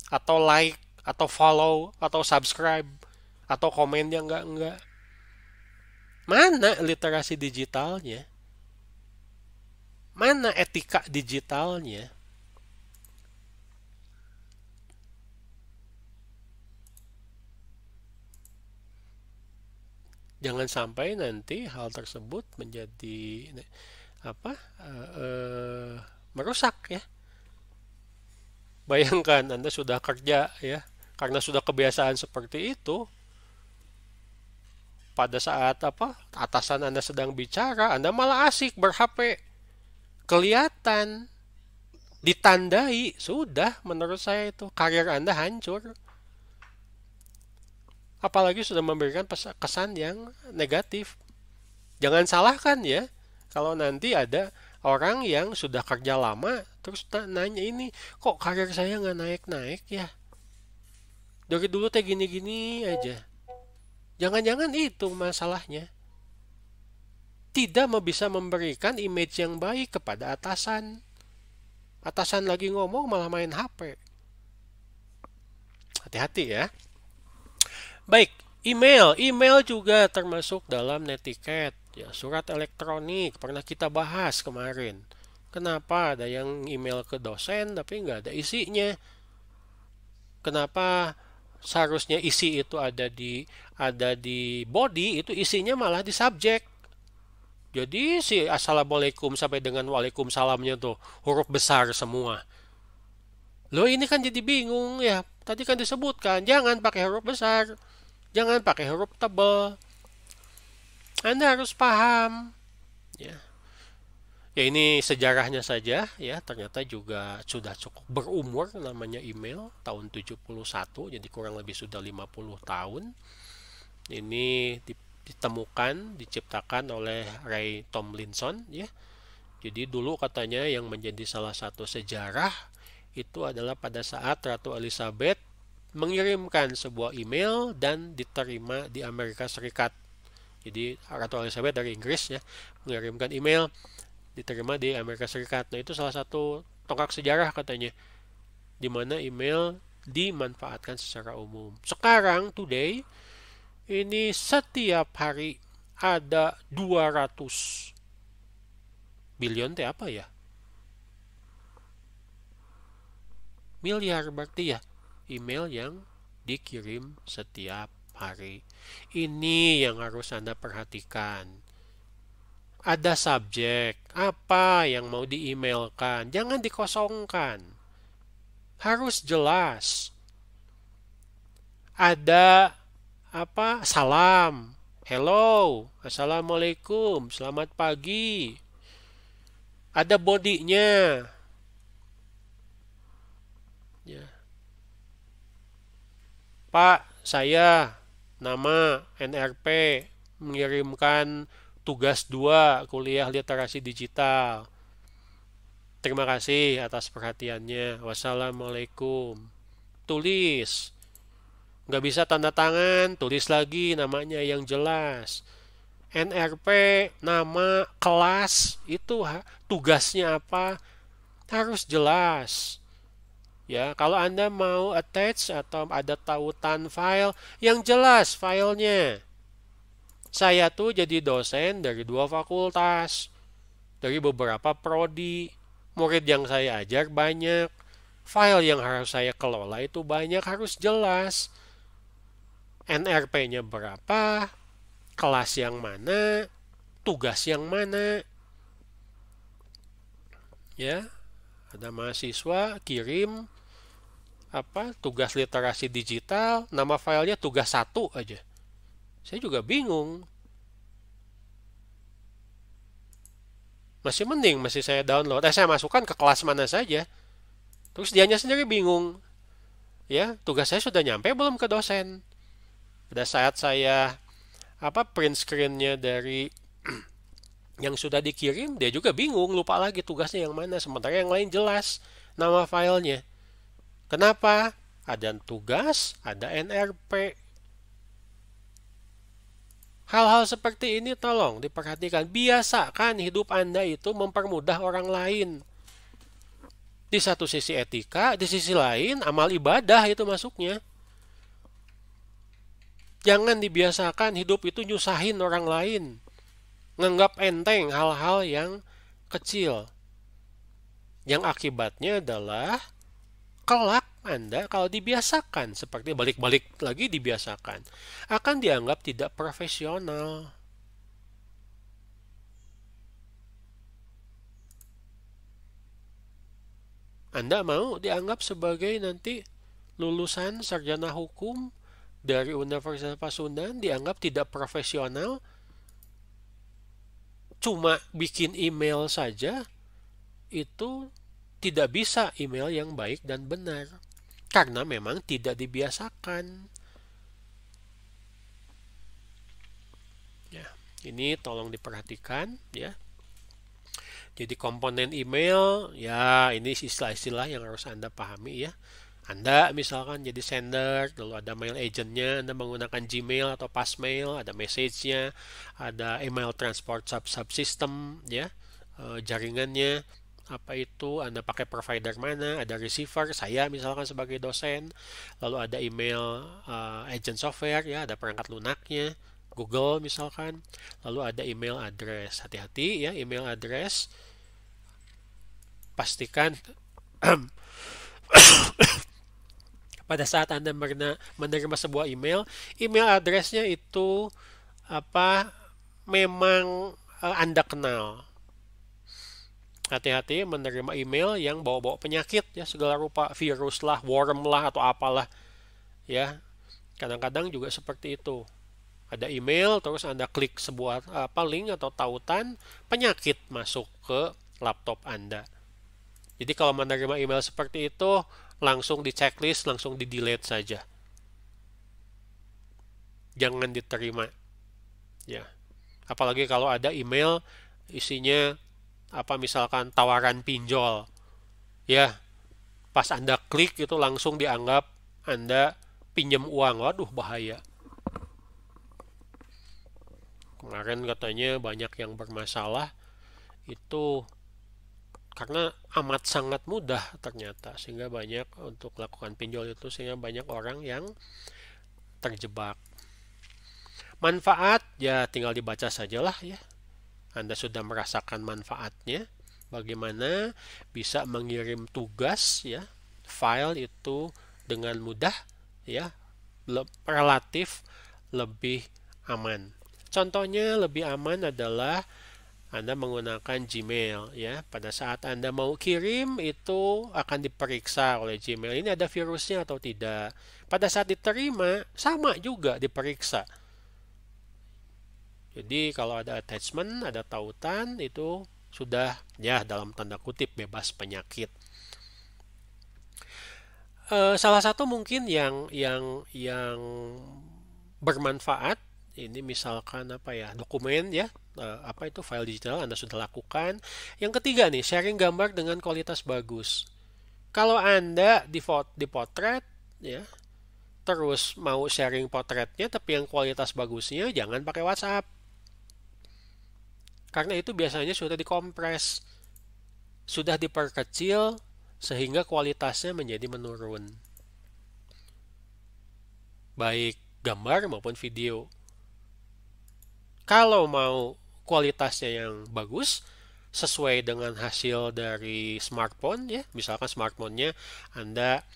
atau like, atau follow, atau subscribe, atau komennya enggak. Mana literasi digitalnya? Mana etika digitalnya? Jangan sampai nanti hal tersebut menjadi apa? Merusak ya. Bayangkan Anda sudah kerja ya, karena sudah kebiasaan seperti itu. Pada saat atasan Anda sedang bicara, Anda malah asik ber-HP. Kelihatan, ditandai, sudah menurut saya itu karir Anda hancur. Apalagi sudah memberikan kesan yang negatif. Jangan salahkan ya, kalau nanti ada orang yang sudah kerja lama, terus nanya ini, kok karir saya nggak naik-naik ya? Dari dulu teh gini-gini aja. Jangan-jangan itu masalahnya. Tidak bisa memberikan image yang baik kepada atasan. Atasan lagi ngomong malah main HP. Hati-hati ya. Baik, email. Email juga termasuk dalam netiquette. Ya, surat elektronik pernah kita bahas kemarin. Kenapa ada yang email ke dosen tapi nggak ada isinya? Kenapa seharusnya isi itu ada di body, itu isinya malah di subjek. Jadi si assalamualaikum sampai dengan waalaikumsalamnya tuh huruf besar semua. Loh ini kan jadi bingung ya. Tadi kan disebutkan jangan pakai huruf besar. Jangan pakai huruf tebal. Anda harus paham. Ya. Ya ini sejarahnya saja ya, ternyata juga sudah cukup berumur namanya email, tahun 71, jadi kurang lebih sudah 50 tahun. Ini ditemukan, diciptakan oleh Ray Tomlinson ya. Jadi dulu katanya yang menjadi salah satu sejarah itu adalah pada saat Ratu Elizabeth mengirimkan sebuah email dan diterima di Amerika Serikat. Jadi Ratu Elizabeth dari Inggris ya, mengirimkan email, diterima di Amerika Serikat. Nah itu salah satu tonggak sejarah katanya, di mana email dimanfaatkan secara umum. Sekarang today ini setiap hari ada 200 billion teh apa ya? Miliar berarti ya email yang dikirim setiap hari. Ini yang harus Anda perhatikan. Ada subjek, apa yang mau di-emailkan, jangan dikosongkan. Harus jelas. Ada salam, hello, assalamualaikum, selamat pagi. Ada bodinya. Ya. Pak, saya nama NRP mengirimkan tugas 2 kuliah literasi digital. Terima kasih atas perhatiannya. Wassalamualaikum. Tulis. Nggak bisa tanda tangan, tulis lagi namanya yang jelas. NRP, nama, kelas, itu tugasnya apa, harus jelas. Ya, kalau Anda mau attach atau ada tautan file, yang jelas filenya. Saya tuh jadi dosen dari 2 fakultas, dari beberapa prodi, murid yang saya ajar banyak, file yang harus saya kelola itu banyak, harus jelas. NRP-nya berapa, kelas yang mana, tugas yang mana. Ya, ada mahasiswa kirim tugas literasi digital, nama filenya tugas 1 aja. Saya juga bingung. Masih mending, masih saya download. Saya masukkan ke kelas mana saja. Terus dianya sendiri bingung. Ya, tugas saya sudah nyampe belum ke dosen? Pada saat saya print screen-nya dari yang sudah dikirim, dia juga bingung, lupa lagi tugasnya yang mana. Sementara yang lain jelas nama filenya. Kenapa? Ada tugas, ada NRP. Hal-hal seperti ini tolong diperhatikan. Biasakan hidup Anda itu mempermudah orang lain. Di satu sisi etika, di sisi lain amal ibadah itu masuknya. Jangan dibiasakan hidup itu nyusahin orang lain. Nganggap enteng hal-hal yang kecil. Yang akibatnya adalah kelak Anda kalau dibiasakan, seperti balik-balik lagi dibiasakan, akan dianggap tidak profesional. Anda mau dianggap sebagai nanti lulusan sarjana hukum dari Universitas Pasundan, dianggap tidak profesional, cuma bikin email saja, itu tidak bisa email yang baik dan benar. Karena memang tidak dibiasakan. Ya, ini tolong diperhatikan ya. Jadi komponen email, ya ini istilah-istilah yang harus Anda pahami ya. Anda misalkan jadi sender, lalu ada mail agentnya, Anda menggunakan Gmail atau Passmail, ada message-nya, ada email transport subsystem ya, jaringannya. Apa itu, Anda pakai provider mana, ada receiver, saya misalkan sebagai dosen, lalu ada email agent software ya, ada perangkat lunaknya, Google misalkan, lalu ada email address. Hati-hati ya, email address pastikan pada saat Anda menerima sebuah email addressnya itu memang Anda kenal. Hati-hati menerima email yang bawa-bawa penyakit ya, segala rupa, virus lah, worm lah, atau apalah ya. Kadang-kadang juga seperti itu. Ada email, terus Anda klik sebuah link atau tautan, penyakit masuk ke laptop Anda. Jadi kalau menerima email seperti itu, langsung di checklist, langsung di delete saja. Jangan diterima. Ya. Apalagi kalau ada email isinya misalkan tawaran pinjol. Ya. Pas Anda klik itu langsung dianggap Anda pinjam uang. Waduh, bahaya. Kemarin katanya banyak yang bermasalah itu karena amat sangat mudah ternyata, sehingga banyak untuk melakukan pinjol itu, sehingga banyak orang yang terjebak. Manfaat ya tinggal dibaca sajalah ya. Anda sudah merasakan manfaatnya, bagaimana bisa mengirim tugas ya, file itu dengan mudah ya, relatif lebih aman. Contohnya lebih aman adalah Anda menggunakan Gmail ya. Pada saat Anda mau kirim itu akan diperiksa oleh Gmail, ini ada virusnya atau tidak. Pada saat diterima sama juga diperiksa. Jadi kalau ada attachment, ada tautan, itu sudah ya dalam tanda kutip bebas penyakit. Salah satu mungkin yang bermanfaat ini misalkan dokumen ya, itu file digital Anda sudah lakukan. Yang ketiga nih, sharing gambar dengan kualitas bagus. Kalau Anda di potret ya, terus mau sharing potretnya tapi yang kualitas bagusnya, jangan pakai WhatsApp. Karena itu biasanya sudah dikompres, sudah diperkecil sehingga kualitasnya menjadi menurun. Baik gambar maupun video. Kalau mau kualitasnya yang bagus, sesuai dengan hasil dari smartphone ya, misalkan smartphone-nya Anda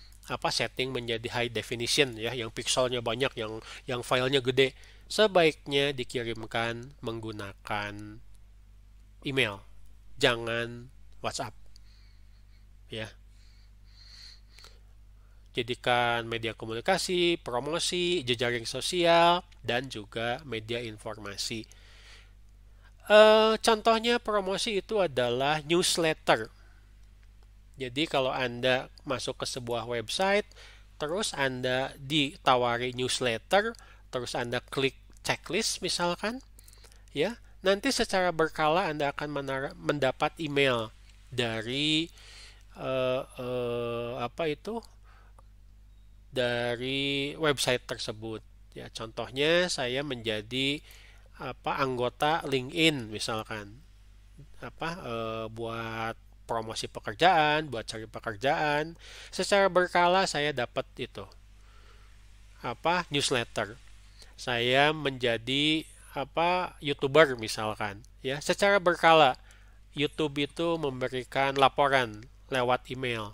setting menjadi high definition ya, yang pixelnya banyak, yang filenya gede, sebaiknya dikirimkan menggunakan email, jangan WhatsApp ya. jadikan media komunikasi, promosi, jejaring sosial, dan juga media informasi. Contohnya promosi itu adalah newsletter. Jadi kalau Anda masuk ke sebuah website, terus Anda ditawari newsletter, terus Anda klik checklist misalkan, ya, nanti secara berkala Anda akan mendapat email dari dari website tersebut. Ya, contohnya saya menjadi anggota LinkedIn misalkan, buat promosi pekerjaan, buat cari pekerjaan. Secara berkala saya dapat itu newsletter. Saya menjadi YouTuber misalkan, ya. Secara berkala YouTube itu memberikan laporan lewat email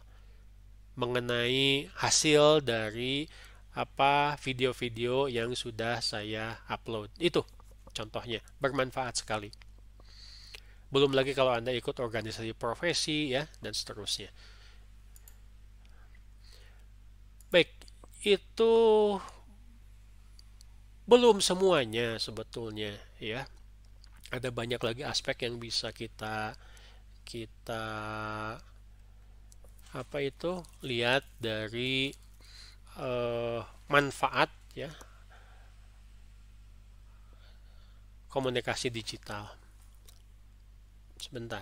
mengenai hasil dari video-video yang sudah saya upload. Itu contohnya, bermanfaat sekali. Belum lagi kalau Anda ikut organisasi profesi, ya, dan seterusnya. Baik, itu belum semuanya sebetulnya, ya. Ada banyak lagi aspek yang bisa kita lihat dari manfaat, ya, komunikasi digital. Sebentar.